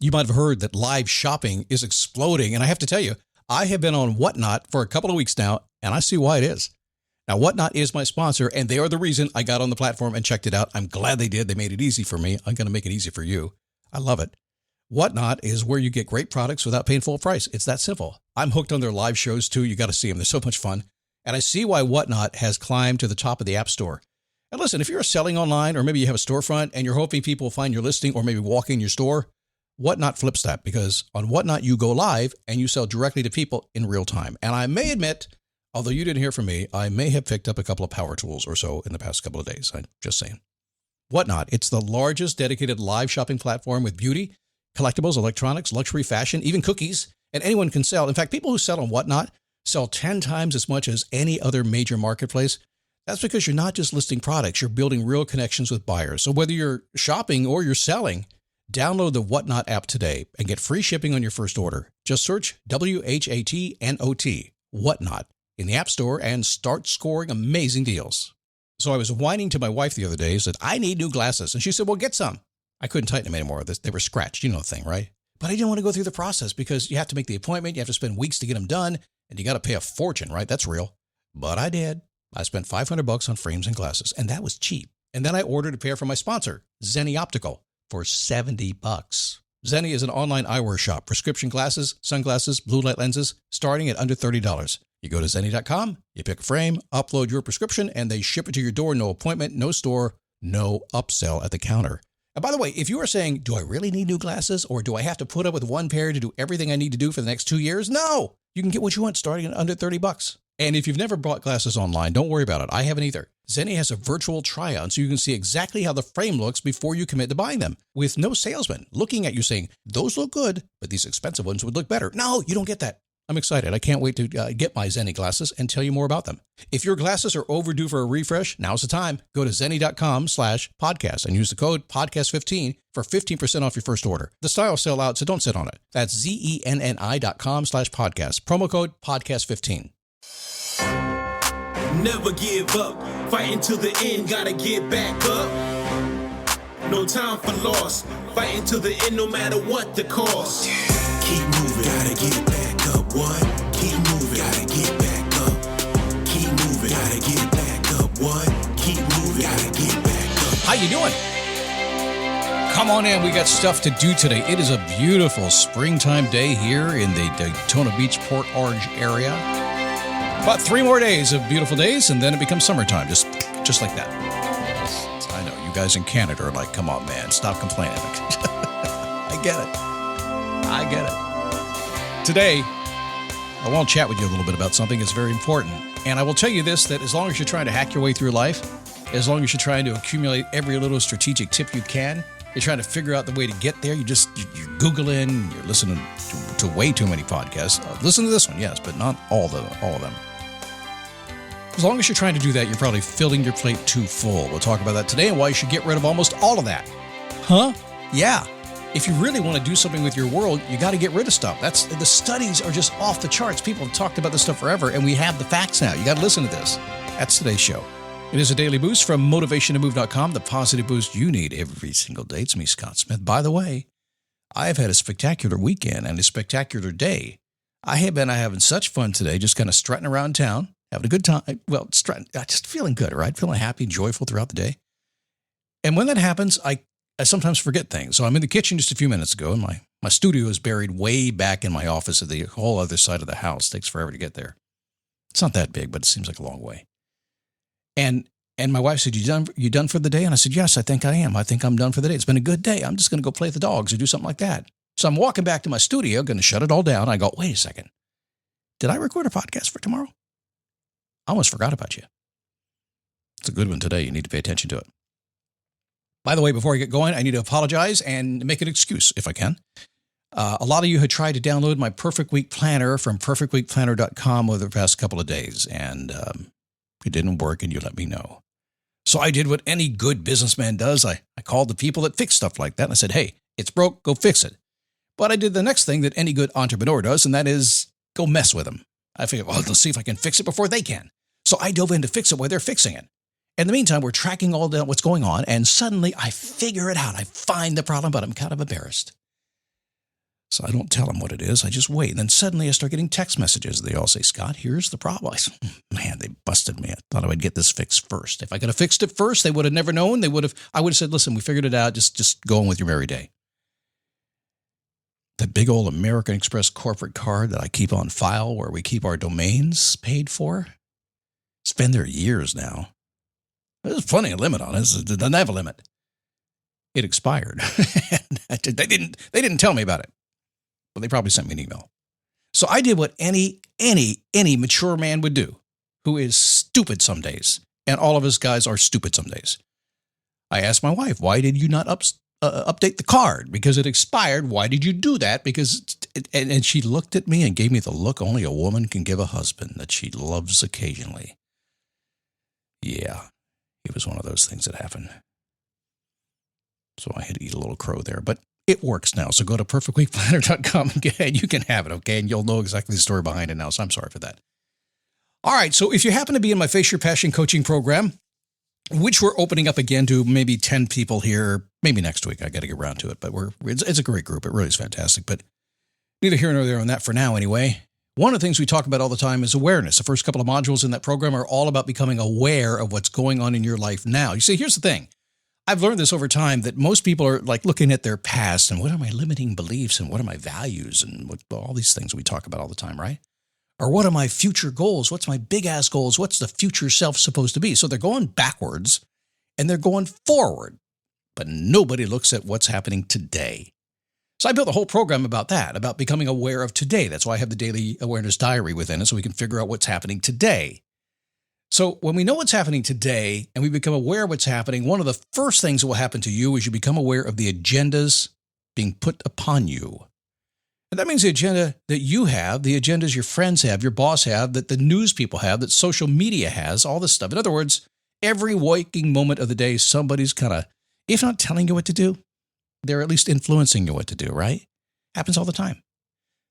You might have heard that live shopping is exploding. And I have to tell you, I have been on Whatnot for a couple of weeks now, and I see why it is. Now, Whatnot is my sponsor, and they are the reason I got on the platform and checked it out. I'm glad they did. They made it easy for me. I'm going to make it easy for you. I love it. Whatnot is where you get great products without paying full price. It's that simple. I'm hooked on their live shows, too. You got to see them. They're so much fun. And I see why Whatnot has climbed to the top of the App Store. And listen, if you're selling online, or maybe you have a storefront and you're hoping people will find your listing or maybe walk in your store, Whatnot flips that, because on Whatnot, you go live and you sell directly to people in real time. And I may admit, although you didn't hear from me, I may have picked up a couple of power tools or so in the past couple of days. I'm just saying. Whatnot, it's the largest dedicated live shopping platform with beauty, collectibles, electronics, luxury, fashion, even cookies, and anyone can sell. In fact, people who sell on Whatnot sell 10 times as much as any other major marketplace. That's because you're not just listing products, you're building real connections with buyers. So whether you're shopping or you're selling, download the Whatnot app today and get free shipping on your first order. Just search WHATNOT, Whatnot, in the App Store and start scoring amazing deals. So I was whining to my wife the other day, said, I need new glasses. And she said, well, get some. I couldn't tighten them anymore. They were scratched. You know the thing, right? But I didn't want to go through the process because you have to make the appointment. You have to spend weeks to get them done. And you got to pay a fortune, right? That's real. But I did. I spent $500 on frames and glasses, and that was cheap. And then I ordered a pair from my sponsor, Zenni Optical, for $70. Zenni is an online eyewear shop, prescription glasses, sunglasses, blue light lenses, starting at under $30. You go to Zenni.com, you pick a frame, upload your prescription, and they ship it to your door. No appointment, no store, no upsell at the counter. And by the way, if you are saying, do I really need new glasses, or do I have to put up with one pair to do everything I need to do for the next 2 years? No, you can get what you want starting at under $30. And if you've never bought glasses online, don't worry about it. I haven't either. Zenni has a virtual try-on so you can see exactly how the frame looks before you commit to buying them, with no salesman looking at you saying, those look good, but these expensive ones would look better. No, you don't get that. I'm excited. I can't wait to get my Zenni glasses and tell you more about them. If your glasses are overdue for a refresh, now's the time. Go to Zenni.com/podcast and use the code podcast15 for 15% off your first order. The styles sell out, so don't sit on it. That's ZENNI.com/podcast. Promo code podcast15. Never give up, fighting till the end, gotta get back up. No time for loss, fighting till the end no matter what the cost. Keep moving, gotta get back up, what? Keep moving, gotta get back up. Keep moving, gotta get back up, what? Keep moving, gotta get back up. How you doing? Come on in, we got stuff to do today. It is a beautiful springtime day here in the Daytona Beach, Port Orange area. About 3 more days of beautiful days, and then it becomes summertime, just like that. I know, you guys in Canada are like, come on, man, stop complaining. I get it. Today, I want to chat with you a little bit about something that's very important. And I will tell you this, that as long as you're trying to hack your way through life, as long as you're trying to accumulate every little strategitic tip you can, you're trying to figure out the way to get there, you're Googling, you're listening to way too many podcasts. Listen to this one, yes, but not all of them. As long as you're trying to do that, you're probably filling your plate too full. We'll talk about that today and why you should get rid of almost all of that. Huh? Yeah. If you really want to do something with your world, you got to get rid of stuff. The studies are just off the charts. People have talked about this stuff forever, and we have the facts now. You got to listen to this. That's today's show. It is a daily boost from motivationtomove.com, the positive boost you need every single day. It's me, Scott Smith. By the way, I have had a spectacular weekend and a spectacular day. I have been having such fun today, just kind of strutting around town, having a good time. Well, just feeling good, right? Feeling happy and joyful throughout the day. And when that happens, I sometimes forget things. So I'm in the kitchen just a few minutes ago, and my studio is buried way back in my office at the whole other side of the house. It takes forever to get there. It's not that big, but it seems like a long way. And my wife said, you done for the day? And I said, yes, I think I am. I think I'm done for the day. It's been a good day. I'm just going to go play with the dogs or do something like that. So I'm walking back to my studio, going to shut it all down. I go, wait a second. Did I record a podcast for tomorrow? I almost forgot about you. It's a good one today. You need to pay attention to it. By the way, before I get going, I need to apologize and make an excuse if I can. A lot of you had tried to download my Perfect Week Planner from perfectweekplanner.com over the past couple of days, and it didn't work, and you let me know. So I did what any good businessman does. I called the people that fix stuff like that, and I said, hey, it's broke, go fix it. But I did the next thing that any good entrepreneur does, and that is go mess with them. I figured, well, let's see if I can fix it before they can. So I dove in to fix it while they're fixing it. In the meantime, we're tracking all down what's going on, and suddenly I figure it out. I find the problem, but I'm kind of embarrassed. So I don't tell them what it is. I just wait. And then suddenly I start getting text messages. They all say, Scott, here's the problem. I said, man, they busted me. I thought I would get this fixed first. If I could have fixed it first, they would have never known. I would have said, listen, we figured it out. Just go on with your merry day. The big old American Express corporate card that I keep on file where we keep our domains paid for. It's been there years now. There's plenty of limit on it. It doesn't have a limit. It expired. They didn't tell me about it. But they probably sent me an email. So I did what any mature man would do, who is stupid some days. And all of us guys are stupid some days. I asked my wife, why did you not update the card? Because it expired. Why did you do that? And she looked at me and gave me the look only a woman can give a husband that she loves occasionally. Yeah, it was one of those things that happened. So I had to eat a little crow there, but it works now. So go to perfectweekplanner.com and you can have it, okay? And you'll know exactly the story behind it now, so I'm sorry for that. All right, so if you happen to be in my Face Your Passion coaching program, which we're opening up again to maybe 10 people here, maybe next week. I got to get around to it, but it's a great group. It really is fantastic, but neither here nor there on that for now anyway. One of the things we talk about all the time is awareness. The first couple of modules in that program are all about becoming aware of what's going on in your life now. You see, here's the thing. I've learned this over time that most people are like looking at their past and what are my limiting beliefs and what are my values and what all these things we talk about all the time, right? Or what are my future goals? What's my big ass goals? What's the future self supposed to be? So they're going backwards and they're going forward, but nobody looks at what's happening today. So I built a whole program about that, about becoming aware of today. That's why I have the daily awareness diary within it, so we can figure out what's happening today. So when we know what's happening today and we become aware of what's happening, one of the first things that will happen to you is you become aware of the agendas being put upon you. And that means the agenda that you have, the agendas your friends have, your boss have, that the news people have, that social media has, all this stuff. In other words, every waking moment of the day, somebody's kind of, if not telling you what to do, they're at least influencing you what to do, right? Happens all the time.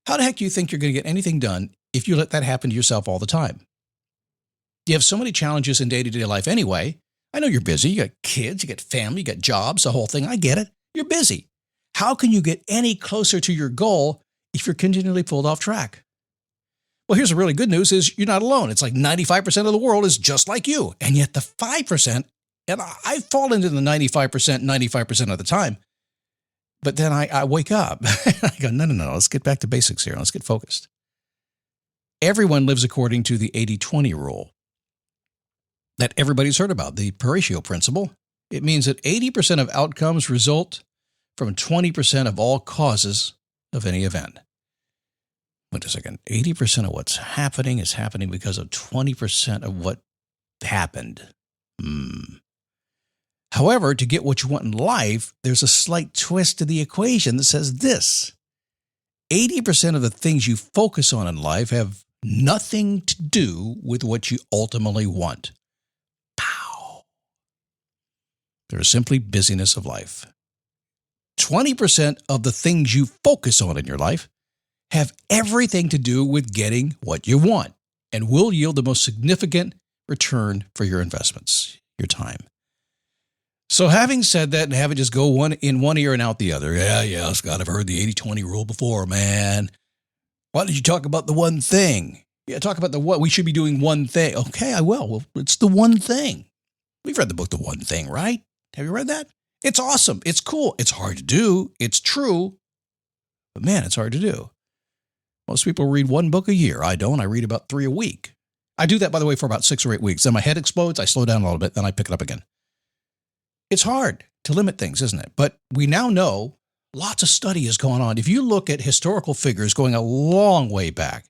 How the heck do you think you're going to get anything done if you let that happen to yourself all the time? You have so many challenges in day-to-day life anyway. I know you're busy. You got kids, you got family, you got jobs, the whole thing. I get it. You're busy. How can you get any closer to your goal if you're continually pulled off track? Well, here's the really good news is you're not alone. It's like 95% of the world is just like you. And yet the 5%, and I fall into the 95% of the time, but then I wake up. I go, no, let's get back to basics here. Let's get focused. Everyone lives according to the 80-20 rule that everybody's heard about, the Pareto Principle. It means that 80% of outcomes result from 20% of all causes of any event. Wait a second. 80% of what's happening is happening because of 20% of what happened. However, to get what you want in life, there's a slight twist to the equation that says this. 80% of the things you focus on in life have nothing to do with what you ultimately want. Pow. They're simply busyness of life. 20% of the things you focus on in your life have everything to do with getting what you want and will yield the most significant return for your investments, your time. So having said that and have it just go one ear and out the other, yeah, Scott, I've heard the 80-20 rule before, man. Why did you talk about the one thing? Yeah, talk about the what. We should be doing one thing. Okay, I will. Well, it's the one thing. We've read the book, The One Thing, right? Have you read that? It's awesome. It's cool. It's hard to do. It's true. But man, it's hard to do. Most people read one book a year. I don't. I read about 3 a week. I do that, by the way, for about 6 or 8 weeks. Then my head explodes. I slow down a little bit. Then I pick it up again. It's hard to limit things, isn't it? But we now know lots of study is going on. If you look at historical figures going a long way back,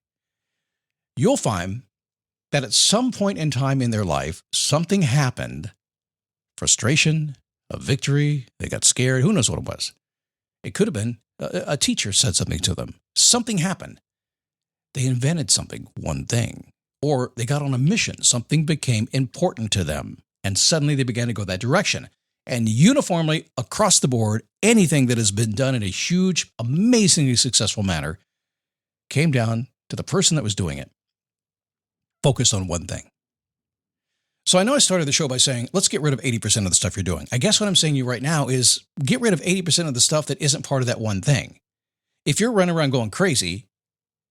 you'll find that at some point in time in their life, something happened. Frustration, a victory, they got scared. Who knows what it was? It could have been a teacher said something to them. Something happened. They invented something, one thing. Or they got on a mission. Something became important to them. And suddenly they began to go that direction. And uniformly, across the board, anything that has been done in a huge, amazingly successful manner came down to the person that was doing it, focused on one thing. So I know I started the show by saying, let's get rid of 80% of the stuff you're doing. I guess what I'm saying to you right now is get rid of 80% of the stuff that isn't part of that one thing. If you're running around going crazy,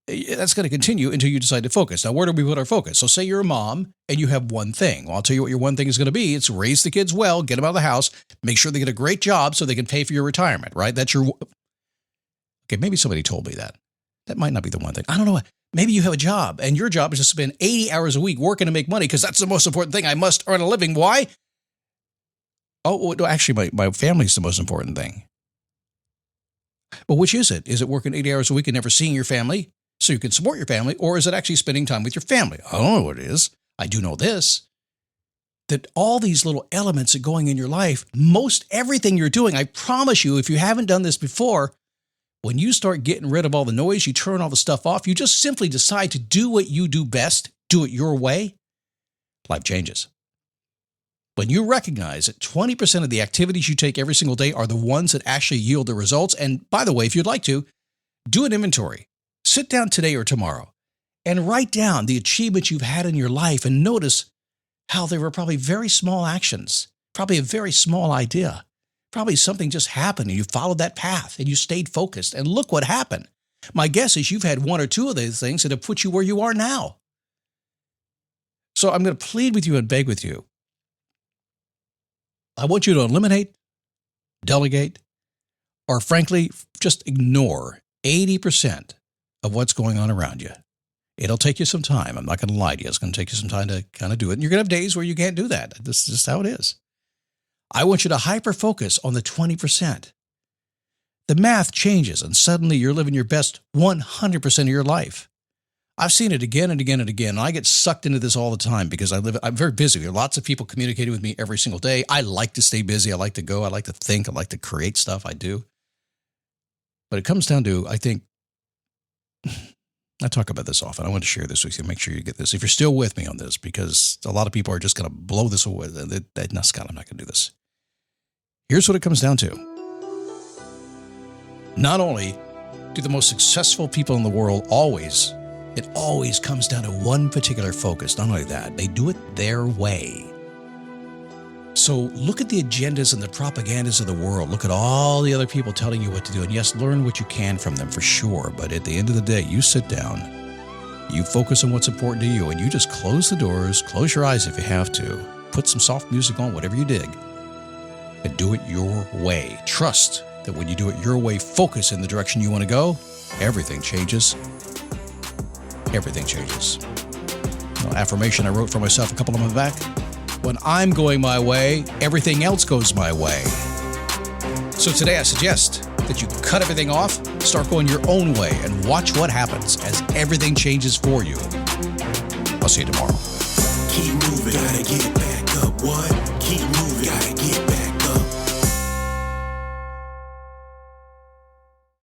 that's going to continue until you decide to focus. Now, where do we put our focus? So say you're a mom and you have one thing. Well, I'll tell you what your one thing is going to be. It's raise the kids well, get them out of the house, make sure they get a great job so they can pay for your retirement, right? That's your... Okay, maybe somebody told me that. That might not be the one thing. I don't know. Maybe you have a job and your job is to spend 80 hours a week working to make money because that's the most important thing. I must earn a living. Why? Oh, no, actually, my family's the most important thing. Well, which is it? Is it working 80 hours a week and never seeing your family so you can support your family? Or is it actually spending time with your family? I don't know what it is. I do know this, that all these little elements that are going in your life, most everything you're doing, I promise you, if you haven't done this before, when you start getting rid of all the noise, you turn all the stuff off, you just simply decide to do what you do best, do it your way, life changes. When you recognize that 20% of the activities you take every single day are the ones that actually yield the results, and by the way, if you'd like to, do an inventory. Sit down today or tomorrow and write down the achievements you've had in your life and notice how they were probably very small actions, probably a very small idea. Probably something just happened and you followed that path and you stayed focused and look what happened. My guess is you've had one or two of these things that have put you where you are now. So I'm going to plead with you and beg with you. I want you to eliminate, delegate, or frankly, just ignore 80% of what's going on around you. It'll take you some time. I'm not going to lie to you. It's going to take you some time to kind of do it. And you're going to have days where you can't do that. This is just how it is. I want you to hyper-focus on the 20%. The math changes, and suddenly you're living your best 100% of your life. I've seen it again and again and again, and I get sucked into this all the time because I'm very busy. There are lots of people communicating with me every single day. I like to stay busy. I like to go. I like to think. I like to create stuff. I do. But it comes down to, I think, I talk about this often. I want to share this with you. Make sure you get this. If you're still with me on this, because a lot of people are just going to blow this away. No, Scott, I'm not going to do this. Here's what it comes down to. Not only do the most successful people in the world it always comes down to one particular focus. Not only that, they do it their way. So look at the agendas and the propagandas of the world. Look at all the other people telling you what to do. And yes, learn what you can from them for sure. But at the end of the day, you sit down, you focus on what's important to you, and you just close the doors, close your eyes if you have to, put some soft music on, whatever you dig, and do it your way. Trust that when you do it your way, focus in the direction you want to go, everything changes. Everything changes. Affirmation I wrote for myself a couple of months back. When I'm going my way, everything else goes my way. So today I suggest that you cut everything off, start going your own way, and watch what happens as everything changes for you. I'll see you tomorrow. Keep moving, gotta get back up, what?